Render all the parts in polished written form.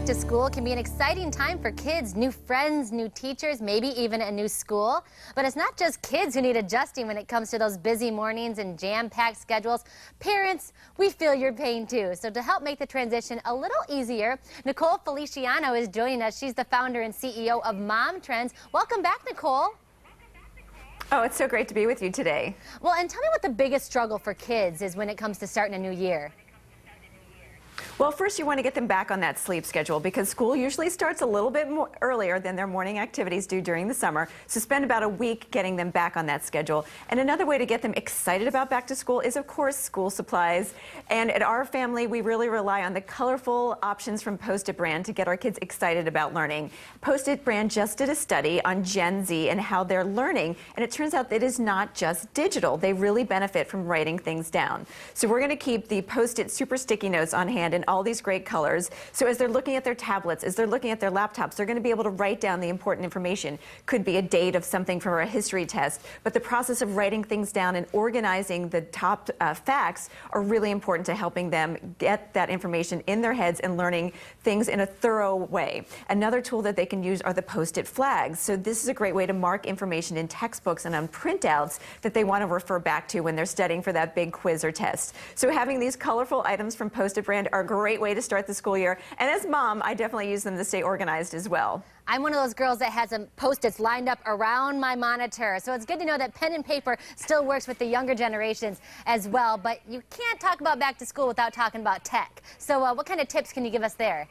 Back to school can be an exciting time for kids, new friends, new teachers, maybe even a new school. But it's not just kids who need adjusting when it comes to those busy mornings and jam-packed schedules. Parents, we feel your pain too. So to help make the transition a little easier, Nicole Feliciano is joining us. She's the founder and CEO of Mom Trends. Welcome back, Nicole. Oh, it's so great to be with you today. Well, and tell me what the biggest struggle for kids is when it comes to starting a new year. Well, first you want to get them back on that sleep schedule because school usually starts a little bit more earlier than their morning activities do during the summer. So spend about a week getting them back on that schedule. And another way to get them excited about back to school is, of course, school supplies. And at our family, we really rely on the colorful options from Post-it brand to get our kids excited about learning. Post-it brand just did a study on Gen Z and how they're learning. And it turns out that it is not just digital. They really benefit from writing things down. So we're going to keep the Post-it super sticky notes on hand in all these great colors. So as they're looking at their tablets, as they're looking at their laptops, they're going to be able to write down the important information. Could be a date of something for a history test, but the process of writing things down and organizing the top facts are really important to helping them get that information in their heads and learning things in a thorough way. Another tool that they can use are the Post-it flags. So this is a great way to mark information in textbooks and on printouts that they want to refer back to when they're studying for that big quiz or test. So having these colorful items from Post-it brand are a great way to start the school year. And as mom, I definitely use them to stay organized as well. I'm one of those girls that has some Post-its lined up around my monitor. So it's good to know that pen and paper still works with the younger generations as well. But you can't talk about back to school without talking about tech. So what kind of tips can you give us there?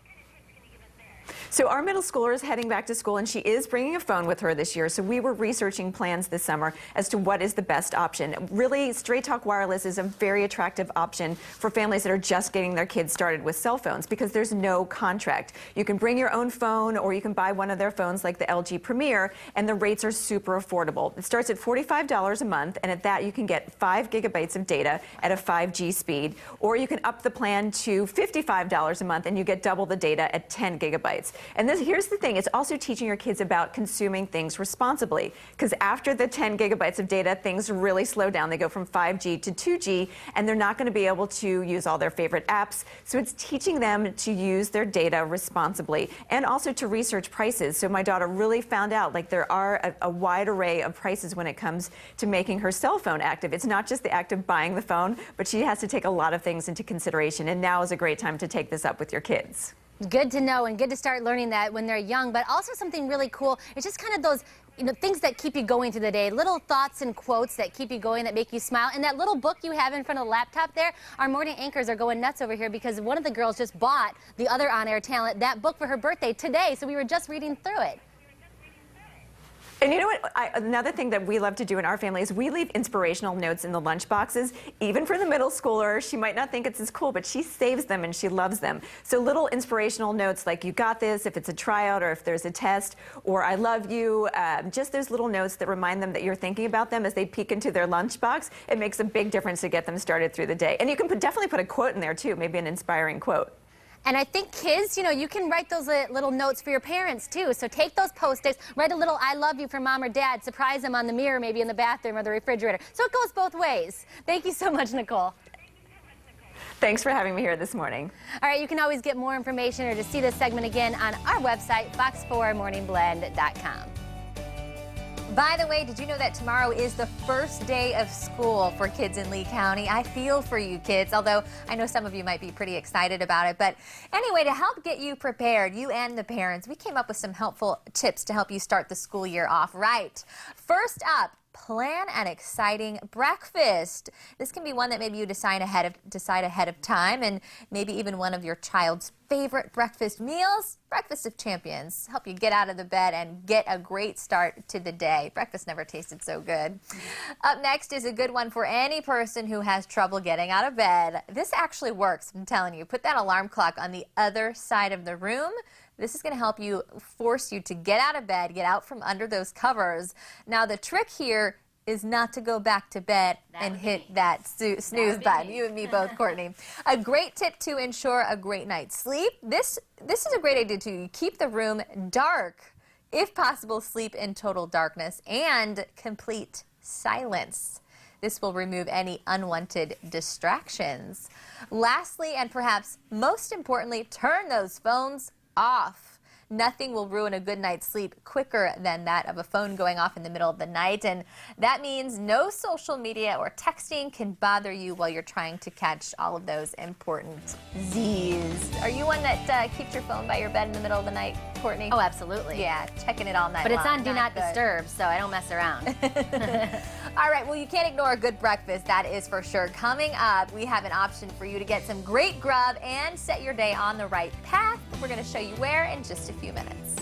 So our middle schooler is heading back to school, and she is bringing a phone with her this year. So we were researching plans this summer as to what is the best option. Really, Straight Talk Wireless is a very attractive option for families that are just getting their kids started with cell phones because there's no contract. You can bring your own phone or you can buy one of their phones like the LG Premier, and the rates are super affordable. It starts at $45 a month, and at that you can get 5 gigabytes of data at a 5G speed, or you can up the plan to $55 a month and you get double the data at 10 gigabytes. And here's the thing, it's also teaching your kids about consuming things responsibly, because after the 10 gigabytes of data, things really slow down. They go from 5G to 2G, and they're not going to be able to use all their favorite apps. So it's teaching them to use their data responsibly and also to research prices. So my daughter really found out like there are a wide array of prices when it comes to making her cell phone active. It's not just the act of buying the phone, but she has to take a lot of things into consideration, and now is a great time to take this up with your kids. Good to know and good to start learning that when they're young, but also something really cool. It's just kind of those things that keep you going through the day, little thoughts and quotes that keep you going, that make you smile. And that little book you have in front of the laptop there, our morning anchors are going nuts over here because one of the girls just bought the other on-air talent that book for her birthday today, so we were just reading through it. And you know what, another thing that we love to do in our family is we leave inspirational notes in the lunch boxes, even for the middle schooler. She might not think it's as cool, but she saves them and she loves them. So little inspirational notes like "you got this" if it's a tryout or if there's a test, or "I love you," just those little notes that remind them that you're thinking about them as they peek into their lunchbox. It makes a big difference to get them started through the day. And you can definitely put a quote in there too, maybe an inspiring quote. And I think kids, you can write those little notes for your parents too. So take those Post-its, write a little "I love you" for mom or dad, surprise them on the mirror, maybe in the bathroom or the refrigerator. So it goes both ways. Thank you so much, Nicole. Thanks for having me here this morning. All right, you can always get more information or to see this segment again on our website, fox4morningblend.com. By the way, did you know that tomorrow is the first day of school for kids in Lee County? I feel for you kids, although I know some of you might be pretty excited about it. But anyway, to help get you prepared, you and the parents, we came up with some helpful tips to help you start the school year off right. First up, plan an exciting breakfast. This can be one that maybe you decide ahead of time, and maybe even one of your child's favorite breakfast meals. Breakfast of Champions. Help you get out of the bed and get a great start to the day. Breakfast never tasted so good. Up next is a good one for any person who has trouble getting out of bed. This actually works, I'm telling you. Put that alarm clock on the other side of the room. This is going to help you, force you to get out of bed, get out from under those covers. Now the trick here is not to go back to bed and hit that snooze button. You and me both, Courtney. A great tip to ensure a great night's sleep. This is a great idea too. You keep the room dark. If possible, sleep in total darkness and complete silence. This will remove any unwanted distractions. Lastly, and perhaps most importantly, turn those phones off. Nothing will ruin a good night's sleep quicker than that of a phone going off in the middle of the night. And that means no social media or texting can bother you while you're trying to catch all of those important Z's. Are you one that keeps your phone by your bed in the middle of the night, Courtney? Oh, absolutely. Yeah, checking it all night But it's long. on Do Not Disturb, so I don't mess around. All right, well, you can't ignore a good breakfast, that is for sure. Coming up, we have an option for you to get some great grub and set your day on the right path. We're going to show you where in just a few minutes.